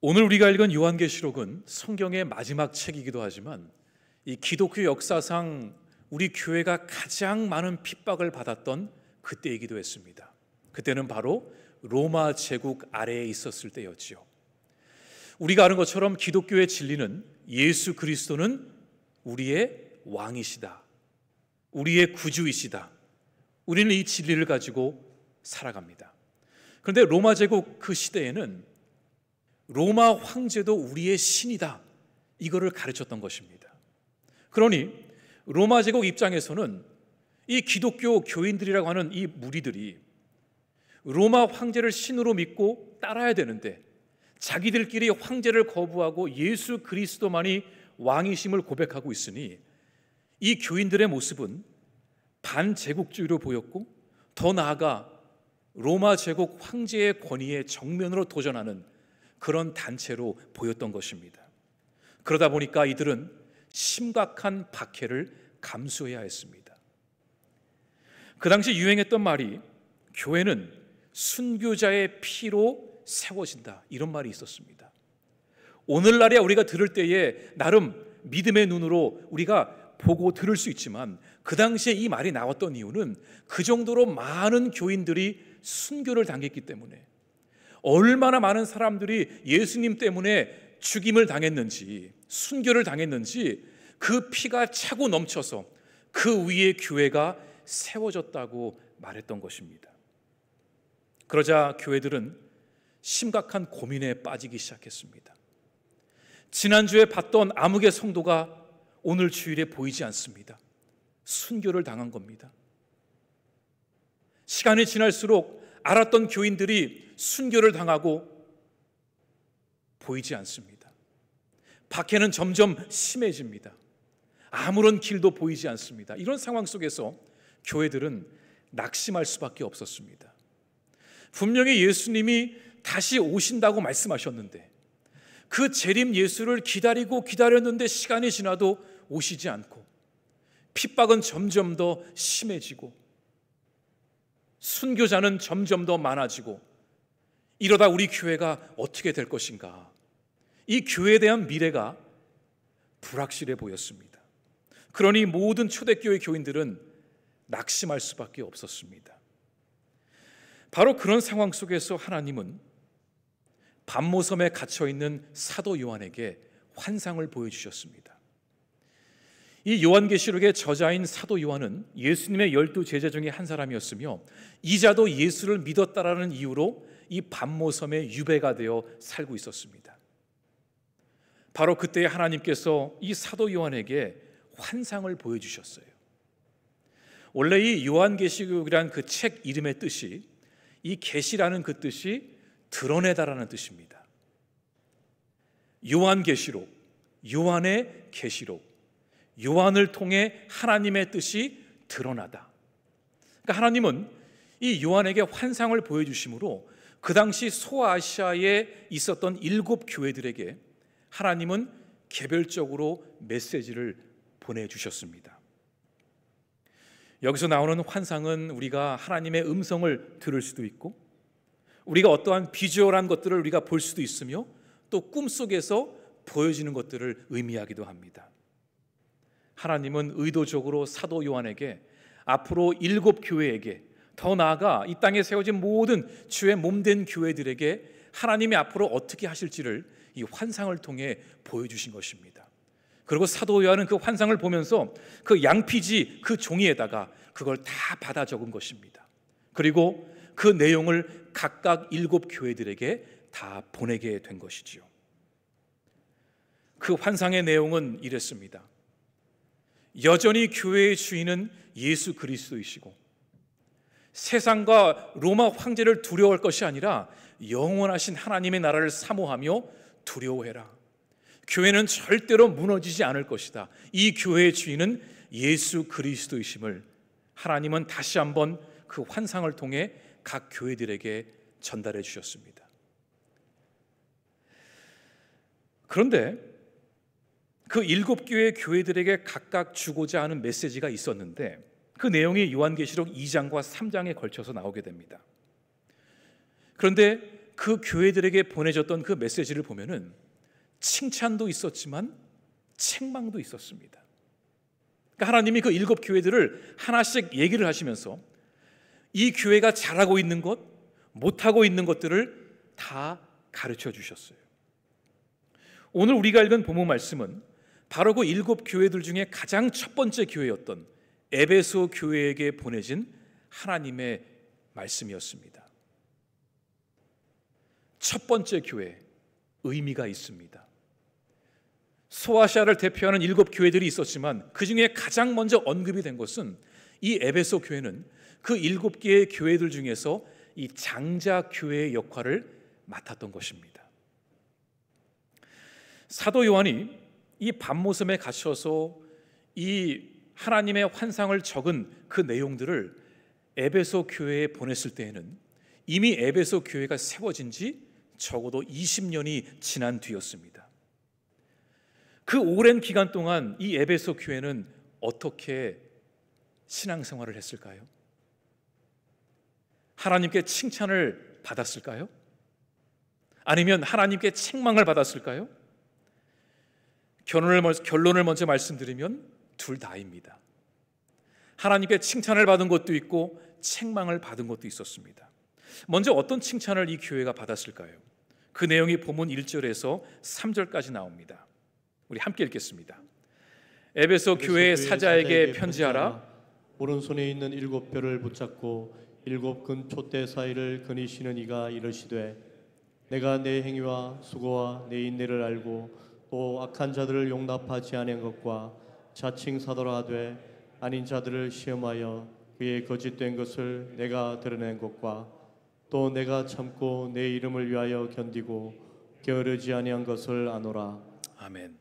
오늘 우리가 읽은 요한계시록은 성경의 마지막 책이기도 하지만 이 기독교 역사상 우리 교회가 가장 많은 핍박을 받았던 그때이기도 했습니다. 그때는 바로 로마 제국 아래에 있었을 때였지요. 우리가 아는 것처럼 기독교의 진리는 예수 그리스도는 우리의 왕이시다, 우리의 구주이시다. 우리는 이 진리를 가지고 살아갑니다. 그런데 로마 제국 그 시대에는 로마 황제도 우리의 신이다, 이거를 가르쳤던 것입니다. 그러니 로마 제국 입장에서는 이 기독교 교인들이라고 하는 이 무리들이 로마 황제를 신으로 믿고 따라야 되는데 자기들끼리 황제를 거부하고 예수 그리스도만이 왕이심을 고백하고 있으니 이 교인들의 모습은 반제국주의로 보였고, 더 나아가 로마 제국 황제의 권위에 정면으로 도전하는 그런 단체로 보였던 것입니다. 그러다 보니까 이들은 심각한 박해를 감수해야 했습니다. 그 당시 유행했던 말이 교회는 순교자의 피로 세워진다, 이런 말이 있었습니다. 오늘날에 우리가 들을 때에 나름 믿음의 눈으로 우리가 보고 들을 수 있지만 그 당시에 이 말이 나왔던 이유는 그 정도로 많은 교인들이 순교를 당했기 때문에, 얼마나 많은 사람들이 예수님 때문에 죽임을 당했는지, 순교를 당했는지 그 피가 차고 넘쳐서 그 위에 교회가 세워졌다고 말했던 것입니다. 그러자 교회들은 심각한 고민에 빠지기 시작했습니다. 지난주에 봤던 암흑의 성도가 오늘 주일에 보이지 않습니다. 순교를 당한 겁니다. 시간이 지날수록 알았던 교인들이 순교를 당하고 보이지 않습니다. 박해는 점점 심해집니다. 아무런 길도 보이지 않습니다. 이런 상황 속에서 교회들은 낙심할 수밖에 없었습니다. 분명히 예수님이 다시 오신다고 말씀하셨는데 그 재림 예수를 기다렸는데 시간이 지나도 오시지 않고, 핍박은 점점 더 심해지고 순교자는 점점 더 많아지고, 이러다 우리 교회가 어떻게 될 것인가, 이 교회에 대한 미래가 불확실해 보였습니다. 그러니 모든 초대교회 교인들은 낙심할 수밖에 없었습니다. 바로 그런 상황 속에서 하나님은 반모섬에 갇혀있는 사도 요한에게 환상을 보여주셨습니다. 이 요한계시록의 저자인 사도 요한은 예수님의 12 제자 중에 한 사람이었으며 이자도 예수를 믿었다라는 이유로 이 반모섬에 유배가 되어 살고 있었습니다. 바로 그때 하나님께서 이 사도 요한에게 환상을 보여주셨어요. 원래 이 요한계시록이란 그 책 이름의 뜻이, 이 계시라는 그 뜻이 드러내다라는 뜻입니다. 요한계시록, 요한의 계시록, 요한을 통해 하나님의 뜻이 드러나다. 그러니까 하나님은 이 요한에게 환상을 보여주심으로 그 당시 소아시아에 있었던 7 교회들에게 하나님은 개별적으로 메시지를 보내주셨습니다. 여기서 나오는 환상은 우리가 하나님의 음성을 들을 수도 있고, 우리가 어떠한 비주얼한 것들을 우리가 볼 수도 있으며, 또 꿈속에서 보여지는 것들을 의미하기도 합니다. 하나님은 의도적으로 사도 요한에게 앞으로 7 교회에게, 더 나아가 이 땅에 세워진 모든 주의 몸된 교회들에게 하나님이 앞으로 어떻게 하실지를 이 환상을 통해 보여주신 것입니다. 그리고 사도 요한은 그 환상을 보면서 그 양피지 그 종이에다가 그걸 다 받아 적은 것입니다. 그리고 그 내용을 각각 7 교회들에게 다 보내게 된 것이지요. 그 환상의 내용은 이랬습니다. 여전히 교회의 주인은 예수 그리스도이시고 세상과 로마 황제를 두려워할 것이 아니라 영원하신 하나님의 나라를 사모하며 두려워해라. 교회는 절대로 무너지지 않을 것이다. 이 교회의 주인은 예수 그리스도이심을 하나님은 다시 한번 그 환상을 통해 각 교회들에게 전달해 주셨습니다. 그런데 그 7 교회의 교회들에게 각각 주고자 하는 메시지가 있었는데 그 내용이 요한계시록 2장과 3장에 걸쳐서 나오게 됩니다. 그런데 그 교회들에게 보내줬던 그 메시지를 보면은 칭찬도 있었지만 책망도 있었습니다. 그러니까 하나님이 그 7 교회들을 하나씩 얘기를 하시면서 이 교회가 잘하고 있는 것, 못하고 있는 것들을 다 가르쳐 주셨어요. 오늘 우리가 읽은 본문 말씀은 바로 그 7 교회들 중에 가장 첫 번째 교회였던 에베소 교회에게 보내진 하나님의 말씀이었습니다. 첫 번째 교회, 의미가 있습니다. 소아시아를 대표하는 7 교회들이 있었지만 그 중에 가장 먼저 언급이 된 것은 이 에베소 교회는 그 7개의 교회들 중에서 이 장자 교회의 역할을 맡았던 것입니다. 사도 요한이 이 밤모섬에 갇혀서 이 하나님의 환상을 적은 그 내용들을 에베소 교회에 보냈을 때에는 이미 에베소 교회가 세워진 지 적어도 20년이 지난 뒤였습니다. 그 오랜 기간 동안 이 에베소 교회는 어떻게 신앙생활을 했을까요? 하나님께 칭찬을 받았을까요? 아니면 하나님께 책망을 받았을까요? 결론을 먼저 말씀드리면 둘 다입니다. 하나님께 칭찬을 받은 것도 있고 책망을 받은 것도 있었습니다. 먼저 어떤 칭찬을 이 교회가 받았을까요? 그 내용이 본문 1절에서 3절까지 나옵니다. 우리 함께 읽겠습니다. 에베소 교회의 사자에게 편지하라. 오른손에 있는 7 별을 붙잡고 7 근 촛대 사이를 거니시는 이가 이르시되 내가 내 행위와 수고와 내 인내를 알고 또 악한 자들을 용납하지 않은 것과 자칭 사도라 하되 아닌 자들을 시험하여 그의 거짓된 것을 내가 드러낸 것과 또 내가 참고 내 이름을 위하여 견디고 게으르지 아니한 것을 아노라. 아멘.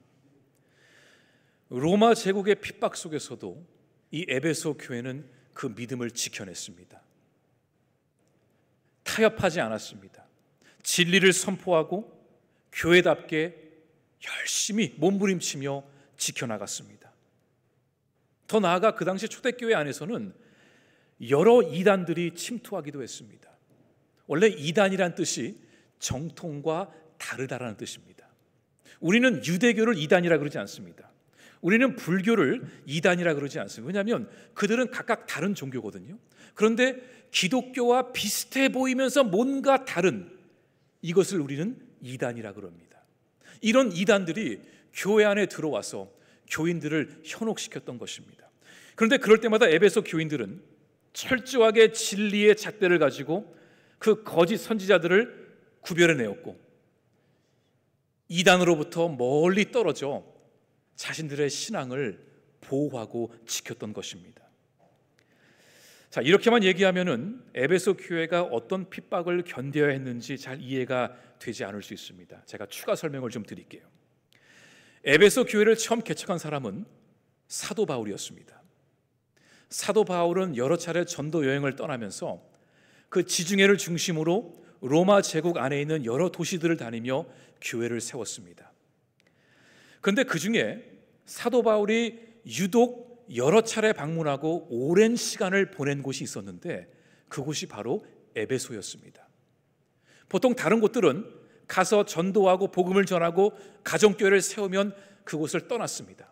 로마 제국의 핍박 속에서도 이 에베소 교회는 그 믿음을 지켜냈습니다. 타협하지 않았습니다. 진리를 선포하고 교회답게 열심히 몸부림치며 지켜나갔습니다. 더 나아가 그 당시 초대교회 안에서는 여러 이단들이 침투하기도 했습니다. 원래 이단이란 뜻이 정통과 다르다라는 뜻입니다. 우리는 유대교를 이단이라 그러지 않습니다. 우리는 불교를 이단이라 그러지 않습니다. 왜냐하면 그들은 각각 다른 종교거든요. 그런데 기독교와 비슷해 보이면서 뭔가 다른 이것을 우리는 이단이라 그럽니다. 이런 이단들이 교회 안에 들어와서 교인들을 현혹시켰던 것입니다. 그런데 그럴 때마다 에베소 교인들은 철저하게 진리의 잣대를 가지고 그 거짓 선지자들을 구별해내었고 이단으로부터 멀리 떨어져 자신들의 신앙을 보호하고 지켰던 것입니다. 자, 이렇게만 얘기하면은 에베소 교회가 어떤 핍박을 견뎌야 했는지 잘 이해가 되지 않을 수 있습니다. 제가 추가 설명을 좀 드릴게요. 에베소 교회를 처음 개척한 사람은 사도 바울이었습니다. 사도 바울은 여러 차례 전도 여행을 떠나면서 그 지중해를 중심으로 로마 제국 안에 있는 여러 도시들을 다니며 교회를 세웠습니다. 그런데 그 중에 사도 바울이 유독 여러 차례 방문하고 오랜 시간을 보낸 곳이 있었는데 그곳이 바로 에베소였습니다. 보통 다른 곳들은 가서 전도하고 복음을 전하고 가정교회를 세우면 그곳을 떠났습니다.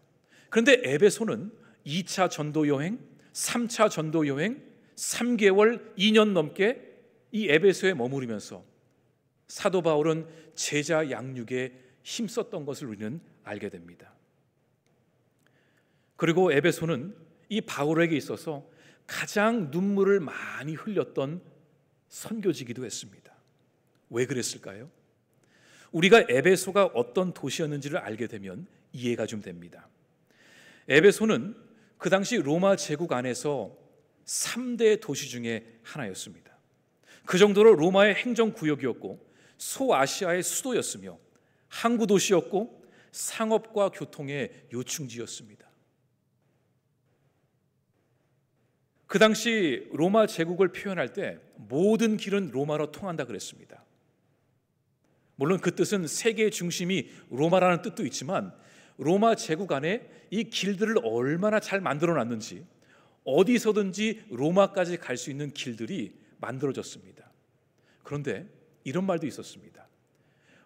그런데 에베소는 2차 전도 여행, 3차 전도 여행, 3개월, 2년 넘게 이 에베소에 머무르면서 사도 바울은 제자 양육에 힘썼던 것을 우리는 알게 됩니다. 그리고 에베소는 이 바울에게 있어서 가장 눈물을 많이 흘렸던 선교지기도 했습니다. 왜 그랬을까요? 우리가 에베소가 어떤 도시였는지를 알게 되면 이해가 좀 됩니다. 에베소는 그 당시 로마 제국 안에서 3대 도시 중에 하나였습니다. 그 정도로 로마의 행정구역이었고 소아시아의 수도였으며 항구 도시였고 상업과 교통의 요충지였습니다. 그 당시 로마 제국을 표현할 때 모든 길은 로마로 통한다 그랬습니다. 물론 그 뜻은 세계의 중심이 로마라는 뜻도 있지만 로마 제국 안에 이 길들을 얼마나 잘 만들어 놨는지 어디서든지 로마까지 갈 수 있는 길들이 만들어졌습니다. 그런데 이런 말도 있었습니다.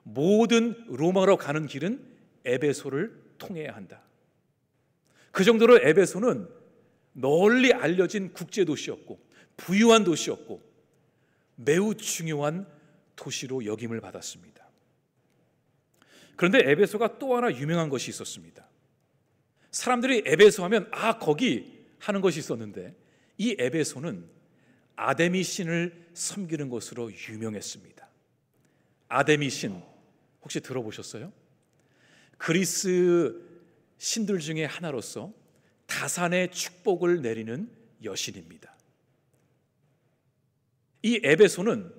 모든 로마로 가는 길은 에베소를 통해야 한다. 그 정도로 에베소는 널리 알려진 국제도시였고 부유한 도시였고 매우 중요한 도시로 여김을 받았습니다. 그런데 에베소가 또 하나 유명한 것이 있었습니다. 사람들이 에베소 하면 거기 하는 것이 있었는데, 이 에베소는 아데미 신을 섬기는 것으로 유명했습니다. 아데미 신 혹시 들어보셨어요? 그리스 신들 중에 하나로서 다산의 축복을 내리는 여신입니다. 이 에베소는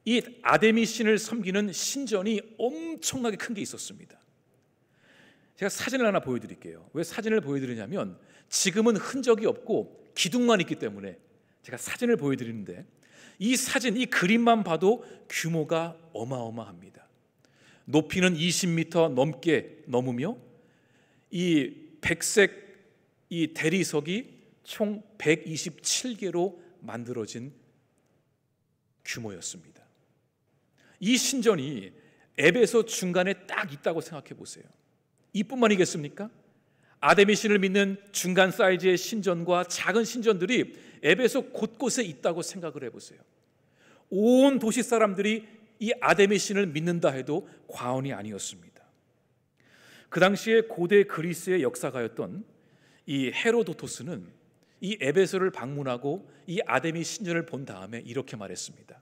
이 아데미 신을 섬기는 신전이 엄청나게 큰 게 있었습니다. 제가 사진을 하나 보여드릴게요. 왜 사진을 보여드리냐면 지금은 흔적이 없고 기둥만 있기 때문에 제가 사진을 보여드리는데, 이 사진, 이 그림만 봐도 규모가 어마어마합니다. 높이는 20m 넘게 넘으며 이 백색 이 대리석이 총 127개로 만들어진 규모였습니다. 이 신전이 에베소 중간에 딱 있다고 생각해 보세요. 이뿐만이겠습니까? 아데미 신을 믿는 중간 사이즈의 신전과 작은 신전들이 에베소 곳곳에 있다고 생각을 해보세요. 온 도시 사람들이 이 아데미 신을 믿는다 해도 과언이 아니었습니다. 그 당시에 고대 그리스의 역사가였던 이 헤로도토스는 이 에베소를 방문하고 이 아데미 신전을 본 다음에 이렇게 말했습니다.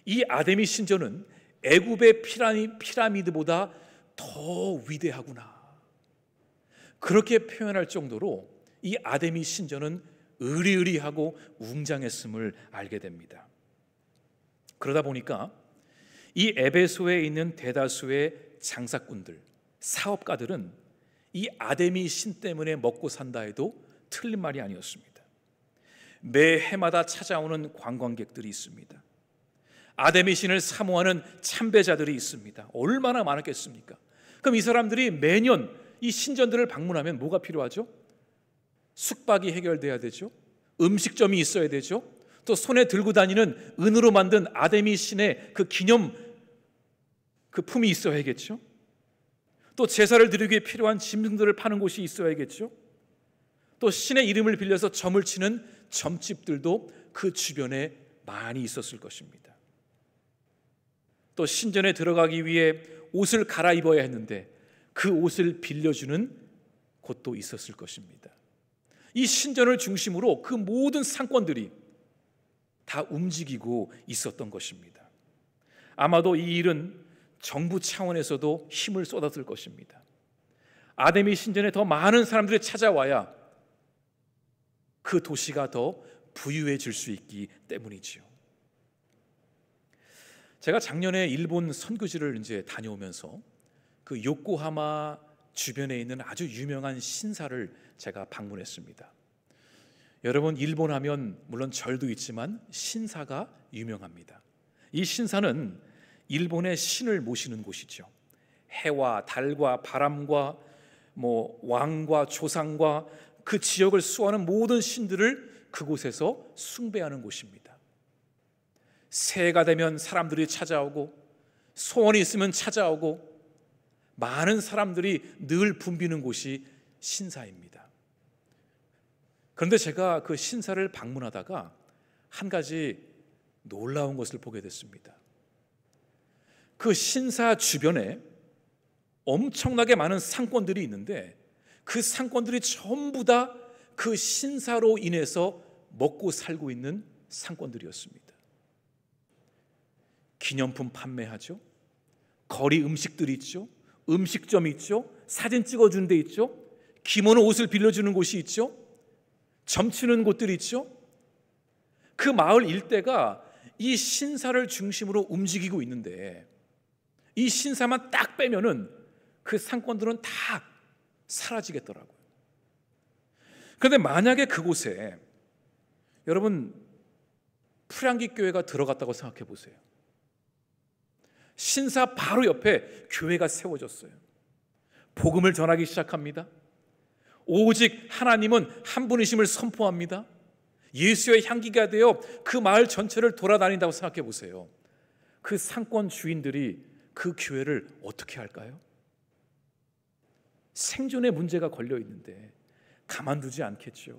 이 아데미 신전은 애굽의 피라미드보다 더 위대하구나. 그렇게 표현할 정도로 이 아데미 신전은 으리으리하고 웅장했음을 알게 됩니다. 그러다 보니까 이 에베소에 있는 대다수의 장사꾼들, 사업가들은 이 아데미 신 때문에 먹고 산다 해도 틀린 말이 아니었습니다. 매 해마다 찾아오는 관광객들이 있습니다. 아데미 신을 사모하는 참배자들이 있습니다. 얼마나 많았겠습니까? 그럼 이 사람들이 매년 이 신전들을 방문하면 뭐가 필요하죠? 숙박이 해결돼야 되죠. 음식점이 있어야 되죠. 또 손에 들고 다니는 은으로 만든 아데미 신의 그 기념 그 품이 있어야겠죠. 또 제사를 드리기 위해 필요한 짐승들을 파는 곳이 있어야겠죠. 또 신의 이름을 빌려서 점을 치는 점집들도 그 주변에 많이 있었을 것입니다. 또 신전에 들어가기 위해 옷을 갈아입어야 했는데 그 옷을 빌려주는 곳도 있었을 것입니다. 이 신전을 중심으로 그 모든 상권들이 다 움직이고 있었던 것입니다. 아마도 이 일은 정부 차원에서도 힘을 쏟았을 것입니다. 아데미 신전에 더 많은 사람들이 찾아와야 그 도시가 더 부유해질 수 있기 때문이지요. 제가 작년에 일본 선교지를 이제 다녀오면서 그 요코하마 주변에 있는 아주 유명한 신사를 제가 방문했습니다. 여러분, 일본 하면 물론 절도 있지만 신사가 유명합니다. 이 신사는 일본의 신을 모시는 곳이죠. 해와 달과 바람과 왕과 조상과 그 지역을 수호하는 모든 신들을 그곳에서 숭배하는 곳입니다. 새해가 되면 사람들이 찾아오고 소원이 있으면 찾아오고 많은 사람들이 늘 붐비는 곳이 신사입니다. 그런데 제가 그 신사를 방문하다가 한 가지 놀라운 것을 보게 됐습니다. 그 신사 주변에 엄청나게 많은 상권들이 있는데 그 상권들이 전부 다 그 신사로 인해서 먹고 살고 있는 상권들이었습니다. 기념품 판매하죠. 거리 음식들이 있죠. 음식점이 있죠. 사진 찍어주는 데 있죠. 기모노 옷을 빌려주는 곳이 있죠. 점치는 곳들이 있죠. 그 마을 일대가 이 신사를 중심으로 움직이고 있는데 이 신사만 딱 빼면은 그 상권들은 다 사라지겠더라고요. 그런데 만약에 그곳에 여러분 프랑기 교회가 들어갔다고 생각해 보세요. 신사 바로 옆에 교회가 세워졌어요. 복음을 전하기 시작합니다. 오직 하나님은 한 분이심을 선포합니다. 예수의 향기가 되어 그 마을 전체를 돌아다닌다고 생각해 보세요. 그 상권 주인들이 그 교회를 어떻게 할까요? 생존의 문제가 걸려 있는데 가만두지 않겠죠.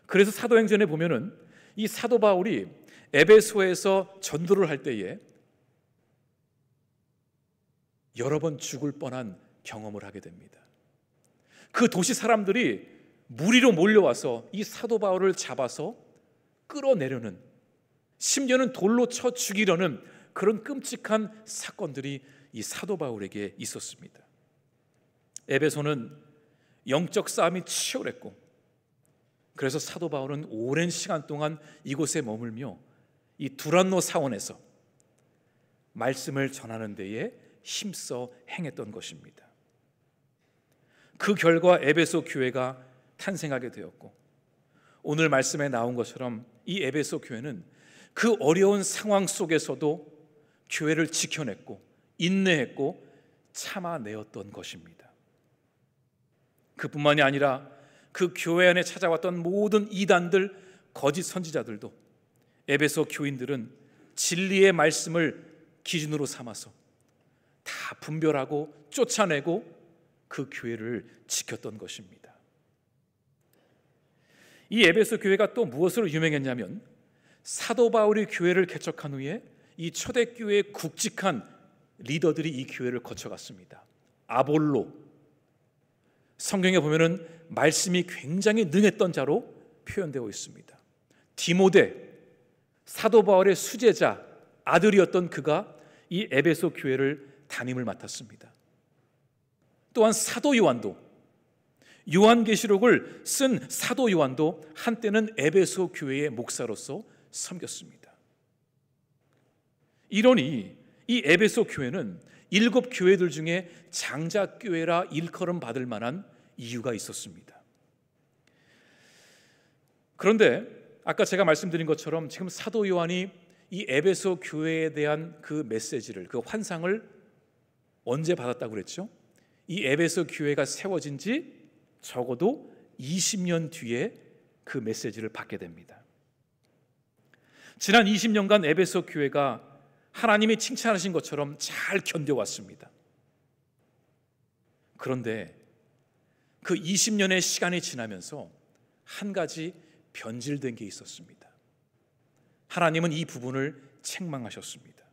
그래서 사도행전에 보면은 이 사도 바울이 에베소에서 전도를 할 때에 여러 번 죽을 뻔한 경험을 하게 됩니다. 그 도시 사람들이 무리로 몰려와서 이 사도 바울을 잡아서 끌어내려는, 심지어는 돌로 쳐 죽이려는 그런 끔찍한 사건들이 이 사도 바울에게 있었습니다. 에베소는 영적 싸움이 치열했고, 그래서 사도 바울은 오랜 시간 동안 이곳에 머물며 이 두란노 사원에서 말씀을 전하는 데에 힘써 행했던 것입니다. 그 결과 에베소 교회가 탄생하게 되었고, 오늘 말씀에 나온 것처럼 이 에베소 교회는 그 어려운 상황 속에서도 교회를 지켜냈고 인내했고 참아내었던 것입니다. 그뿐만이 아니라 그 교회 안에 찾아왔던 모든 이단들, 거짓 선지자들도 에베소 교인들은 진리의 말씀을 기준으로 삼아서 다 분별하고 쫓아내고 그 교회를 지켰던 것입니다. 이 에베소 교회가 또 무엇으로 유명했냐면, 사도 바울이 교회를 개척한 후에 이 초대교회의 굵직한 리더들이 이 교회를 거쳐갔습니다. 아볼로, 성경에 보면은 말씀이 굉장히 능했던 자로 표현되어 있습니다. 디모데, 사도 바울의 수제자 아들이었던 그가 이 에베소 교회를 담임을 맡았습니다. 또한 사도 요한도, 요한계시록을 쓴 사도 요한도 한때는 에베소 교회의 목사로서 섬겼습니다. 이러니 이 에베소 교회는 7 교회들 중에 장자교회라 일컬음 받을 만한 이유가 있었습니다. 그런데 아까 제가 말씀드린 것처럼 지금 사도 요한이 이 에베소 교회에 대한 그 메시지를, 그 환상을 언제 받았다고 그랬죠? 이 에베소 교회가 세워진 지 적어도 20년 뒤에 그 메시지를 받게 됩니다. 지난 20년간 에베소 교회가 하나님이 칭찬하신 것처럼 잘 견뎌왔습니다. 그런데 그 20년의 시간이 지나면서 한 가지 변질된 게 있었습니다. 하나님은 이 부분을 책망하셨습니다.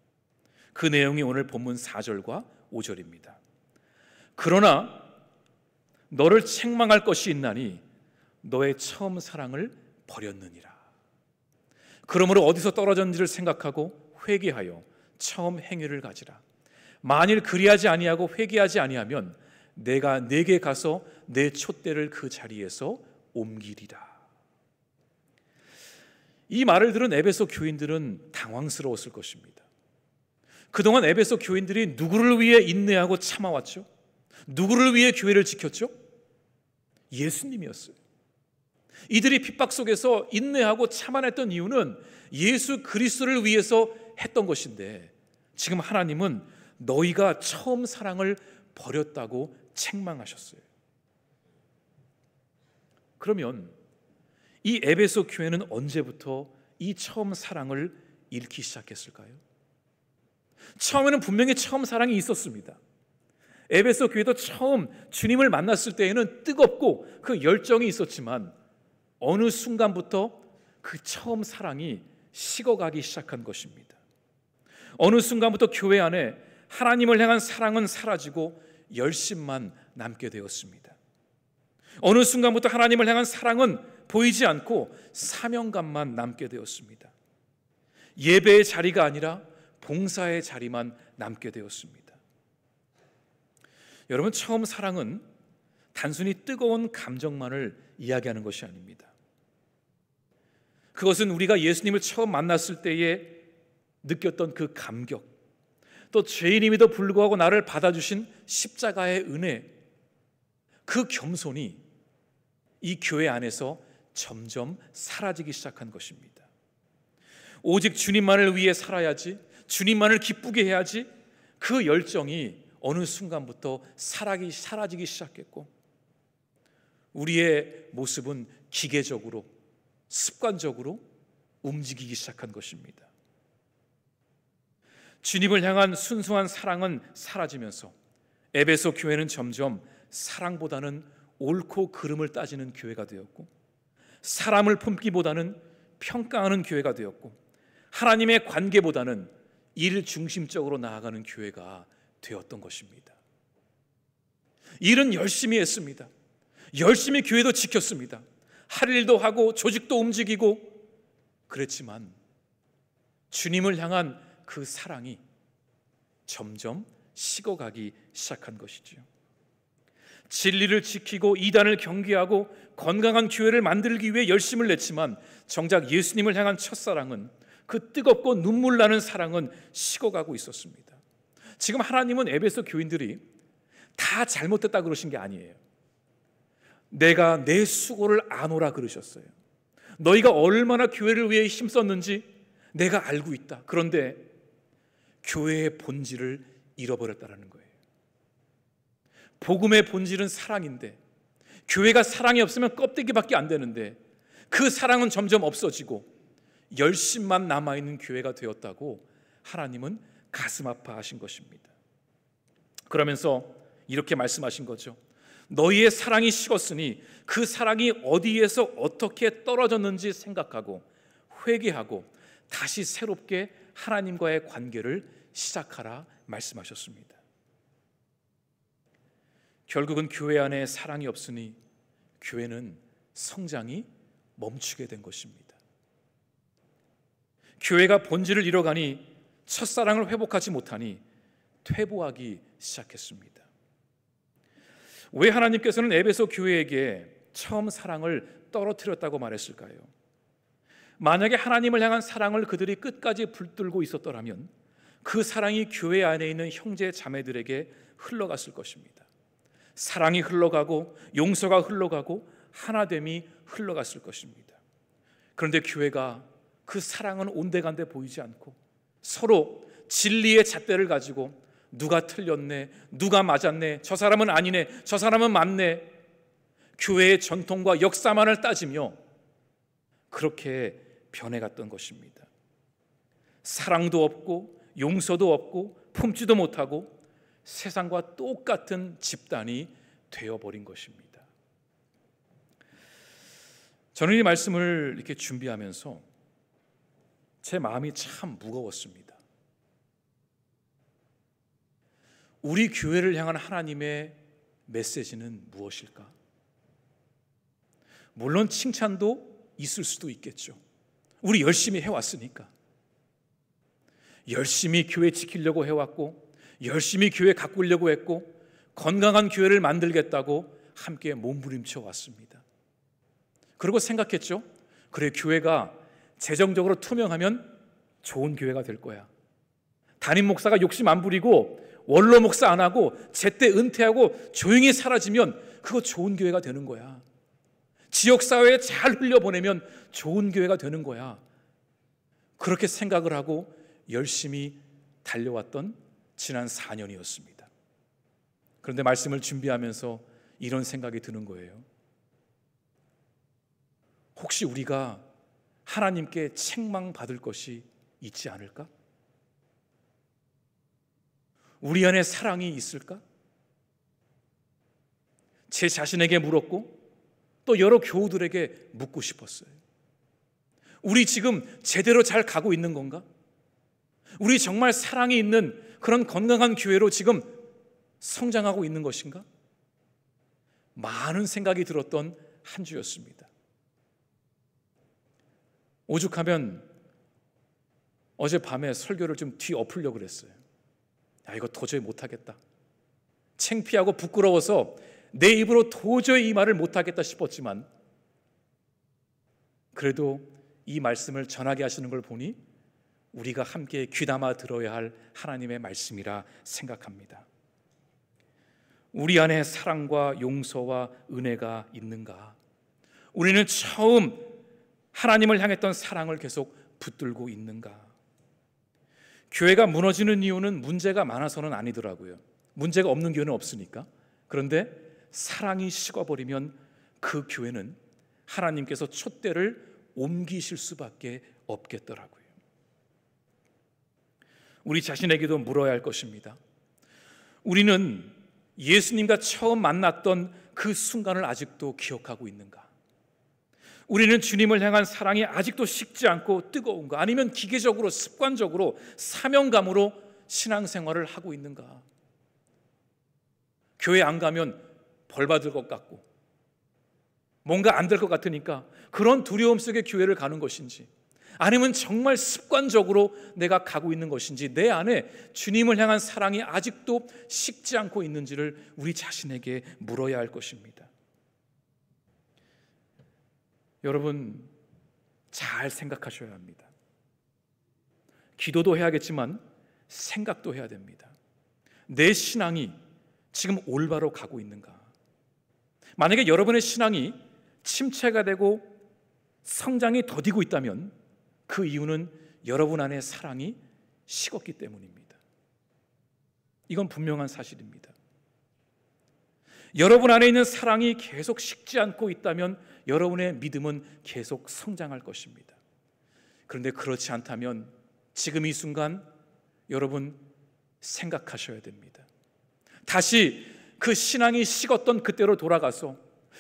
그 내용이 오늘 본문 4절과 5절입니다. 그러나 너를 책망할 것이 있나니 너의 처음 사랑을 버렸느니라. 그러므로 어디서 떨어졌는지를 생각하고 회개하여 처음 행위를 가지라. 만일 그리하지 아니하고 회개하지 아니하면 내가 네게 가서 내 촛대를 그 자리에서 옮기리라. 이 말을 들은 에베소 교인들은 당황스러웠을 것입니다. 그동안 에베소 교인들이 누구를 위해 인내하고 참아왔죠? 누구를 위해 교회를 지켰죠? 예수님이었어요. 이들이 핍박 속에서 인내하고 참아냈던 이유는 예수 그리스도를 위해서 했던 것인데, 지금 하나님은 너희가 처음 사랑을 버렸다고 책망하셨어요. 그러면 이 에베소 교회는 언제부터 이 처음 사랑을 잃기 시작했을까요? 처음에는 분명히 처음 사랑이 있었습니다. 에베소 교회도 처음 주님을 만났을 때에는 뜨겁고 그 열정이 있었지만 어느 순간부터 그 처음 사랑이 식어가기 시작한 것입니다. 어느 순간부터 교회 안에 하나님을 향한 사랑은 사라지고 열심만 남게 되었습니다. 어느 순간부터 하나님을 향한 사랑은 보이지 않고 사명감만 남게 되었습니다. 예배의 자리가 아니라 봉사의 자리만 남게 되었습니다. 여러분, 처음 사랑은 단순히 뜨거운 감정만을 이야기하는 것이 아닙니다. 그것은 우리가 예수님을 처음 만났을 때에 느꼈던 그 감격, 또 죄인임에도 불구하고 나를 받아주신 십자가의 은혜, 그 겸손이 이 교회 안에서 점점 사라지기 시작한 것입니다. 오직 주님만을 위해 살아야지, 주님만을 기쁘게 해야지, 그 열정이 어느 순간부터 사라지기 시작했고, 우리의 모습은 기계적으로, 습관적으로 움직이기 시작한 것입니다. 주님을 향한 순수한 사랑은 사라지면서 에베소 교회는 점점 사랑보다는 옳고 그름을 따지는 교회가 되었고, 사람을 품기보다는 평가하는 교회가 되었고, 하나님의 관계보다는 일 중심적으로 나아가는 교회가 되었던 것입니다. 일은 열심히 했습니다. 열심히 교회도 지켰습니다. 할 일도 하고 조직도 움직이고 그랬지만 주님을 향한 그 사랑이 점점 식어가기 시작한 것이지요. 진리를 지키고 이단을 경계하고 건강한 교회를 만들기 위해 열심을 냈지만 정작 예수님을 향한 첫사랑은, 그 뜨겁고 눈물 나는 사랑은 식어가고 있었습니다. 지금 하나님은 에베소 교인들이 다 잘못됐다 그러신 게 아니에요. 내가 내 수고를 아노라 그러셨어요. 너희가 얼마나 교회를 위해 힘썼는지 내가 알고 있다. 그런데 교회의 본질을 잃어버렸다는 거예요. 복음의 본질은 사랑인데, 교회가 사랑이 없으면 껍데기밖에 안 되는데 그 사랑은 점점 없어지고 열심만 남아있는 교회가 되었다고 하나님은 가슴 아파하신 것입니다. 그러면서 이렇게 말씀하신 거죠. 너희의 사랑이 식었으니 그 사랑이 어디에서 어떻게 떨어졌는지 생각하고 회개하고 다시 새롭게 하나님과의 관계를 시작하라 말씀하셨습니다. 결국은 교회 안에 사랑이 없으니 교회는 성장이 멈추게 된 것입니다. 교회가 본질을 잃어가니, 첫사랑을 회복하지 못하니 퇴보하기 시작했습니다. 왜 하나님께서는 에베소 교회에게 처음 사랑을 떨어뜨렸다고 말했을까요? 만약에 하나님을 향한 사랑을 그들이 끝까지 붙들고 있었더라면 그 사랑이 교회 안에 있는 형제 자매들에게 흘러갔을 것입니다. 사랑이 흘러가고 용서가 흘러가고 하나됨이 흘러갔을 것입니다. 그런데 교회가 그 사랑은 온데간데 보이지 않고 서로 진리의 잣대를 가지고 누가 틀렸네, 누가 맞았네, 저 사람은 아니네, 저 사람은 맞네, 교회의 전통과 역사만을 따지며 그렇게 변해갔던 것입니다. 사랑도 없고 용서도 없고 품지도 못하고 세상과 똑같은 집단이 되어버린 것입니다. 저는 이 말씀을 이렇게 준비하면서 제 마음이 참 무거웠습니다. 우리 교회를 향한 하나님의 메시지는 무엇일까? 물론 칭찬도 있을 수도 있겠죠. 우리 열심히 해왔으니까. 열심히 교회 지키려고 해왔고, 열심히 교회 가꾸려고 했고, 건강한 교회를 만들겠다고 함께 몸부림쳐 왔습니다. 그리고 생각했죠. 그래, 교회가 재정적으로 투명하면 좋은 교회가 될 거야. 담임 목사가 욕심 안 부리고 원로 목사 안 하고 제때 은퇴하고 조용히 사라지면 그거 좋은 교회가 되는 거야. 지역사회에 잘 흘려보내면 좋은 교회가 되는 거야. 그렇게 생각을 하고 열심히 달려왔던 지난 4년이었습니다. 그런데 말씀을 준비하면서 이런 생각이 드는 거예요. 혹시 우리가 하나님께 책망받을 것이 있지 않을까? 우리 안에 사랑이 있을까? 제 자신에게 물었고 또 여러 교우들에게 묻고 싶었어요. 우리 지금 제대로 잘 가고 있는 건가? 우리 정말 사랑이 있는 그런 건강한 교회로 지금 성장하고 있는 것인가? 많은 생각이 들었던 한 주였습니다. 오죽하면 어젯밤에 설교를 좀 뒤엎으려고 그랬어요. 이거 도저히 못하겠다. 창피하고 부끄러워서 내 입으로 도저히 이 말을 못하겠다 싶었지만 그래도 이 말씀을 전하게 하시는 걸 보니 우리가 함께 귀담아 들어야 할 하나님의 말씀이라 생각합니다. 우리 안에 사랑과 용서와 은혜가 있는가? 우리는 처음 하나님을 향했던 사랑을 계속 붙들고 있는가? 교회가 무너지는 이유는 문제가 많아서는 아니더라고요. 문제가 없는 교회는 없으니까. 그런데 사랑이 식어버리면 그 교회는 하나님께서 촛대를 옮기실 수밖에 없겠더라고요. 우리 자신에게도 물어야 할 것입니다. 우리는 예수님과 처음 만났던 그 순간을 아직도 기억하고 있는가? 우리는 주님을 향한 사랑이 아직도 식지 않고 뜨거운가? 아니면 기계적으로 습관적으로 사명감으로 신앙생활을 하고 있는가? 교회 안 가면 벌 받을 것 같고 뭔가 안 될 것 같으니까 그런 두려움 속에 교회를 가는 것인지, 아니면 정말 습관적으로 내가 가고 있는 것인지, 내 안에 주님을 향한 사랑이 아직도 식지 않고 있는지를 우리 자신에게 물어야 할 것입니다. 여러분, 잘 생각하셔야 합니다. 기도도 해야겠지만 생각도 해야 됩니다. 내 신앙이 지금 올바로 가고 있는가? 만약에 여러분의 신앙이 침체가 되고 성장이 더디고 있다면 그 이유는 여러분 안에 사랑이 식었기 때문입니다. 이건 분명한 사실입니다. 여러분 안에 있는 사랑이 계속 식지 않고 있다면 여러분의 믿음은 계속 성장할 것입니다. 그런데 그렇지 않다면 지금 이 순간 여러분 생각하셔야 됩니다. 다시 그 신앙이 식었던 그때로 돌아가서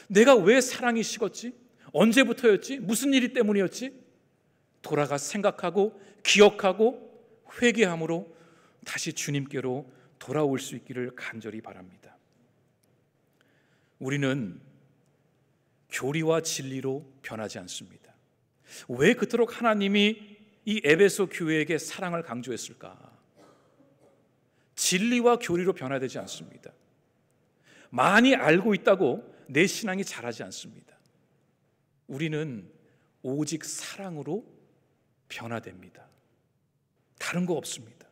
내가 왜 사랑이 식었지? 언제부터였지? 무슨 일이 때문이었지? 돌아가 생각하고 기억하고 회개함으로 다시 주님께로 돌아올 수 있기를 간절히 바랍니다. 우리는 교리와 진리로 변하지 않습니다. 왜 그토록 하나님이 이 에베소 교회에게 사랑을 강조했을까? 진리와 교리로 변화되지 않습니다. 많이 알고 있다고 내 신앙이 자라지 않습니다. 우리는 오직 사랑으로 변화됩니다. 다른 거 없습니다.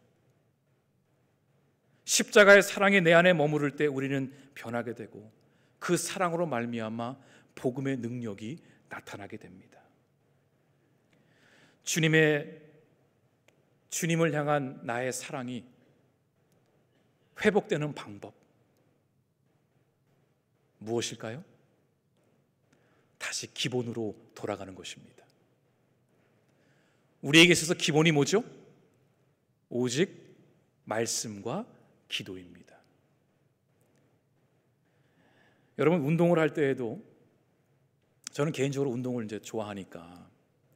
십자가의 사랑이 내 안에 머무를 때 우리는 변하게 되고 그 사랑으로 말미암아 복음의 능력이 나타나게 됩니다. 주님을 향한 나의 사랑이 회복되는 방법 무엇일까요? 다시 기본으로 돌아가는 것입니다. 우리에게 있어서 기본이 뭐죠? 오직 말씀과 기도입니다. 여러분, 운동을 할 때에도 저는 개인적으로 운동을 이제 좋아하니까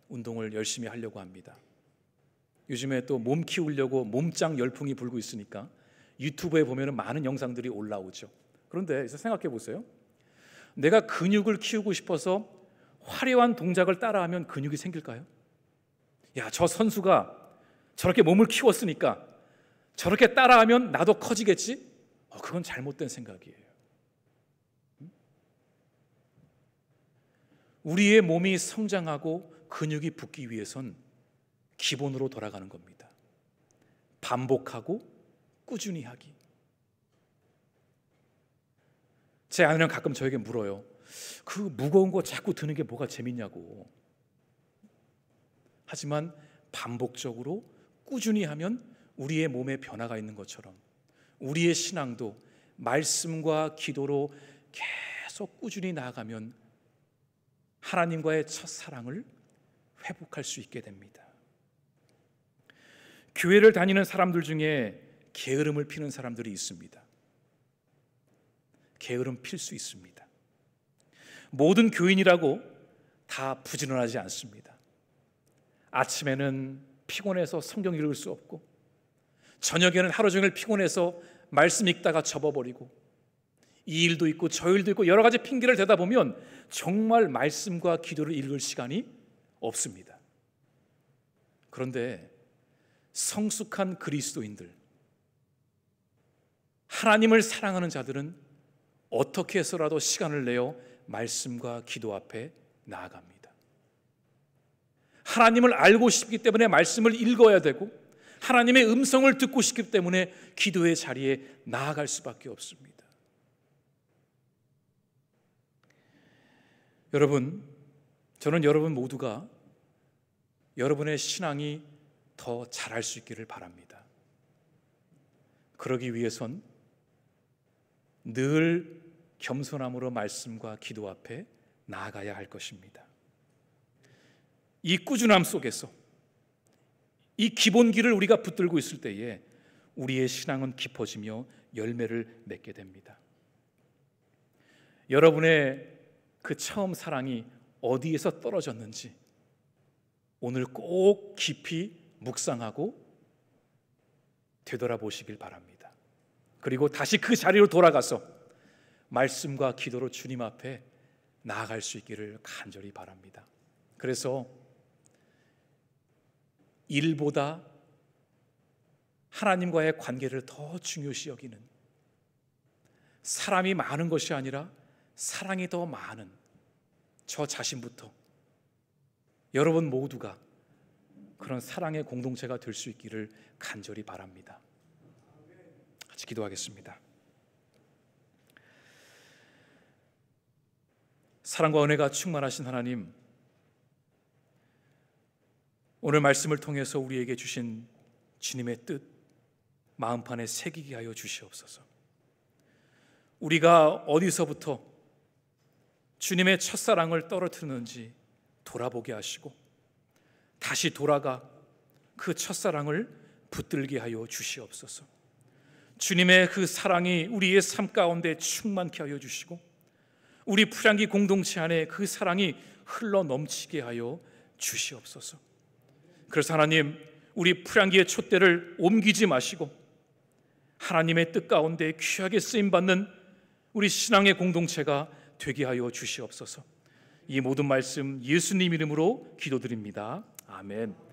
운동을 열심히 하려고 합니다. 요즘에 또 몸 키우려고 몸짱 열풍이 불고 있으니까 유튜브에 보면 많은 영상들이 올라오죠. 그런데 생각해 보세요. 내가 근육을 키우고 싶어서 화려한 동작을 따라하면 근육이 생길까요? 야, 저 선수가 저렇게 몸을 키웠으니까 저렇게 따라하면 나도 커지겠지? 그건 잘못된 생각이에요. 우리의 몸이 성장하고 근육이 붙기 위해선 기본으로 돌아가는 겁니다. 반복하고 꾸준히 하기. 제 아내는 가끔 저에게 물어요. 그 무거운 거 자꾸 드는 게 뭐가 재밌냐고. 하지만 반복적으로 꾸준히 하면 우리의 몸에 변화가 있는 것처럼 우리의 신앙도 말씀과 기도로 계속 꾸준히 나아가면 하나님과의 첫사랑을 회복할 수 있게 됩니다. 교회를 다니는 사람들 중에 게으름을 피는 사람들이 있습니다. 게으름 필 수 있습니다. 모든 교인이라고 다 부지런하지 않습니다. 아침에는 피곤해서 성경 읽을 수 없고, 저녁에는 하루 종일 피곤해서 말씀 읽다가 접어버리고, 이 일도 있고 저 일도 있고 여러 가지 핑계를 대다 보면 정말 말씀과 기도를 읽을 시간이 없습니다. 그런데 성숙한 그리스도인들, 하나님을 사랑하는 자들은 어떻게 해서라도 시간을 내어 말씀과 기도 앞에 나아갑니다. 하나님을 알고 싶기 때문에 말씀을 읽어야 되고, 하나님의 음성을 듣고 싶기 때문에 기도의 자리에 나아갈 수밖에 없습니다. 여러분, 저는 여러분 모두가 여러분의 신앙이 더 잘할 수 있기를 바랍니다. 그러기 위해선 늘 겸손함으로 말씀과 기도 앞에 나아가야 할 것입니다. 이 꾸준함 속에서, 이 기본기를 우리가 붙들고 있을 때에 우리의 신앙은 깊어지며 열매를 맺게 됩니다. 여러분의 그 처음 사랑이 어디에서 떨어졌는지 오늘 꼭 깊이 묵상하고 되돌아보시길 바랍니다. 그리고 다시 그 자리로 돌아가서 말씀과 기도로 주님 앞에 나아갈 수 있기를 간절히 바랍니다. 그래서 일보다 하나님과의 관계를 더 중요시 여기는, 사람이 많은 것이 아니라 사랑이 더 많은 저 자신부터 여러분 모두가 그런 사랑의 공동체가 될 수 있기를 간절히 바랍니다. 같이 기도하겠습니다. 사랑과 은혜가 충만하신 하나님, 오늘 말씀을 통해서 우리에게 주신 주님의 뜻 마음판에 새기게 하여 주시옵소서. 우리가 어디서부터 주님의 첫사랑을 떨어뜨리는지 돌아보게 하시고 다시 돌아가 그 첫사랑을 붙들게 하여 주시옵소서. 주님의 그 사랑이 우리의 삶 가운데 충만케 하여 주시고 우리 풀향기 공동체 안에 그 사랑이 흘러 넘치게 하여 주시옵소서. 그래서 하나님, 우리 풀향기의 촛대를 옮기지 마시고 하나님의 뜻 가운데 귀하게 쓰임받는 우리 신앙의 공동체가 되게 하여 주시옵소서. 이 모든 말씀 예수님 이름으로 기도드립니다. 아멘.